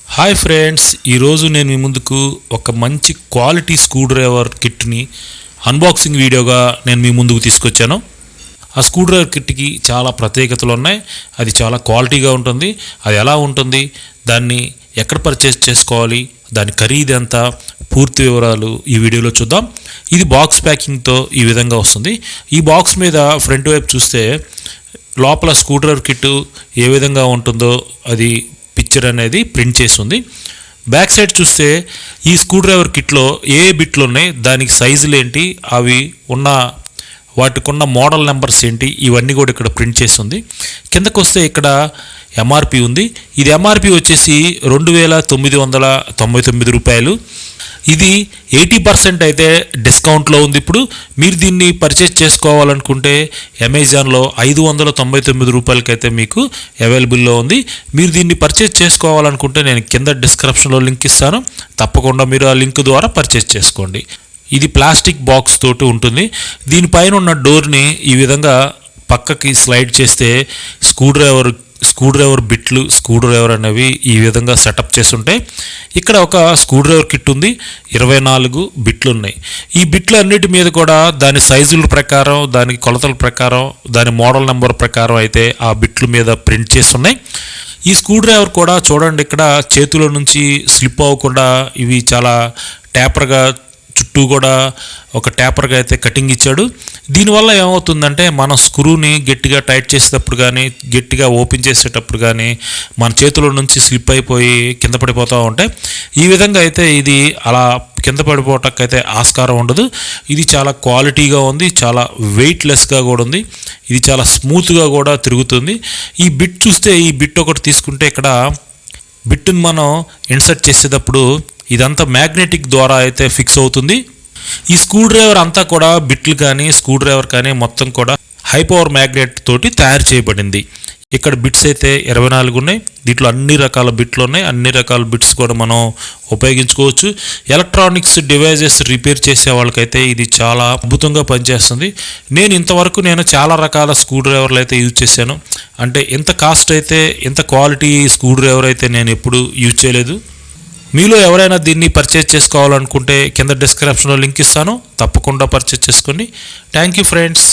Hi friends, ఈరోజు నేను మీ ముందుకు ఒక మంచి క్వాలిటీ స్క్రూ డ్రైవర్ కిట్ని అన్బాక్సింగ్ వీడియోగా నేను మీ ముందుకు తీసుకొచ్చాను. ఆ స్క్రూ డ్రైవర్ కిట్కి చాలా ప్రత్యేకతలు ఉన్నాయి. అది చాలా క్వాలిటీగా ఉంటుంది. అది ఎలా ఉంటుంది, దాన్ని ఎక్కడ పర్చేస్ చేసుకోవాలి, దాని ఖరీదు ఎంత, పూర్తి వివరాలు ఈ వీడియోలో చూద్దాం. ఇది బాక్స్ ప్యాకింగ్తో ఈ విధంగా వస్తుంది. ఈ బాక్స్ మీద ఫ్రంట్ వైపు చూస్తే లోపల స్క్రూ డ్రైవర్ కిట్ ఏ విధంగా ఉంటుందో అది పిక్చర్ అనేది ప్రింట్ చేసి ఉంది. బ్యాక్ సైడ్ చూస్తే ఈ స్క్రూ డ్రైవర్ కిట్లో ఏ బిట్లు ఉన్నాయి, దానికి సైజులు ఏంటి, అవి ఉన్న వాటికున్న మోడల్ నెంబర్స్ ఏంటి, ఇవన్నీ కూడా ఇక్కడ ప్రింట్ చేసి ఉంది. కిందకు వస్తే ఇక్కడ ఎంఆర్పి ఉంది. ఇది ఎంఆర్పి వచ్చేసి 2999 రూపాయలు. ఇది 80% అయితే డిస్కౌంట్లో ఉంది. ఇప్పుడు మీరు దీన్ని పర్చేస్ చేసుకోవాలనుకుంటే అమెజాన్లో 599 రూపాయలకైతే మీకు అవైలబుల్లో ఉంది. మీరు దీన్ని పర్చేస్ చేసుకోవాలనుకుంటే నేను కింద డిస్క్రిప్షన్లో లింక్ ఇస్తాను. తప్పకుండా మీరు ఆ లింక్ ద్వారా పర్చేస్ చేసుకోండి. ఇది ప్లాస్టిక్ బాక్స్ తోటి ఉంటుంది. దీనిపైన ఉన్న డోర్ని ఈ విధంగా పక్కకి స్లైడ్ చేస్తే స్క్రూ డ్రైవర్ బిట్లు, స్క్రూ డ్రైవర్ అనేవి ఈ విధంగా సెటప్ చేసి ఉంటాయి. ఇక్కడ ఒక స్క్రూ డ్రైవర్ కిట్ ఉంది. 24 బిట్లు ఉన్నాయి. ఈ బిట్లు అన్నిటి మీద కూడా దాని సైజుల ప్రకారం, దాని కొలతల ప్రకారం, దాని మోడల్ నెంబర్ ప్రకారం అయితే ఆ బిట్ల మీద ప్రింట్ చేసి ఉన్నాయి. ఈ స్క్రూ డ్రైవర్ కూడా చూడండి, ఇక్కడ చేతిలో నుంచి స్లిప్ అవ్వకుండా ఇవి చాలా ట్యాపర్గా, చుట్టూ కూడా ఒక ట్యాపర్గా అయితే కటింగ్ ఇచ్చాడు. దీనివల్ల ఏమవుతుందంటే మనం స్క్రూని గట్టిగా టైట్ చేసేటప్పుడు కానీ, గట్టిగా ఓపెన్ చేసేటప్పుడు కానీ మన చేతిలో నుంచి స్లిప్ అయిపోయి కింద పడిపోతూ ఉంటాయి. ఈ విధంగా అయితే ఇది అలా కింద పడిపోవటానికి ఆస్కారం ఉండదు. ఇది చాలా క్వాలిటీగా ఉంది, చాలా వెయిట్లెస్గా కూడా ఉంది. ఇది చాలా స్మూత్గా కూడా తిరుగుతుంది. ఈ బిట్ చూస్తే, ఈ బిట్ ఒకటి తీసుకుంటే ఇక్కడ బిట్ని మనం ఇన్సర్ట్ చేసేటప్పుడు ఇదంతా మ్యాగ్నెటిక్ ద్వారా అయితే ఫిక్స్ అవుతుంది. ఈ స్క్రూ డ్రైవర్ అంతా కూడా బిట్లు కానీ, స్క్రూ డ్రైవర్ కానీ మొత్తం కూడా హై పవర్ మ్యాగ్నెట్ తోటి తయారు చేయబడింది. ఇక్కడ బిట్స్ అయితే 24 ఉన్నాయి. దీంట్లో అన్ని రకాల బిట్లు ఉన్నాయి. అన్ని రకాల బిట్స్ కూడా మనం ఉపయోగించుకోవచ్చు. ఎలక్ట్రానిక్స్ డివైజెస్ రిపేర్ చేసే వాళ్ళకైతే ఇది చాలా అద్భుతంగా పనిచేస్తుంది. ఇంతవరకు చాలా రకాల స్క్రూ డ్రైవర్లు అయితే యూజ్ చేశాను. అంటే ఇంత కాస్ట్ అయితే, ఇంత క్వాలిటీ స్క్రూ డ్రైవర్ అయితే నేను ఎప్పుడు యూజ్ చేయలేదు. మీలో ఎవరైనా దీన్ని పర్చేజ్ చేసుకోవాలనుకుంటే కింద డిస్క్రిప్షన్లో లింక్ ఇస్తాను. తప్పకుండా పర్చేజ్ చేసుకోండి. Thank you friends.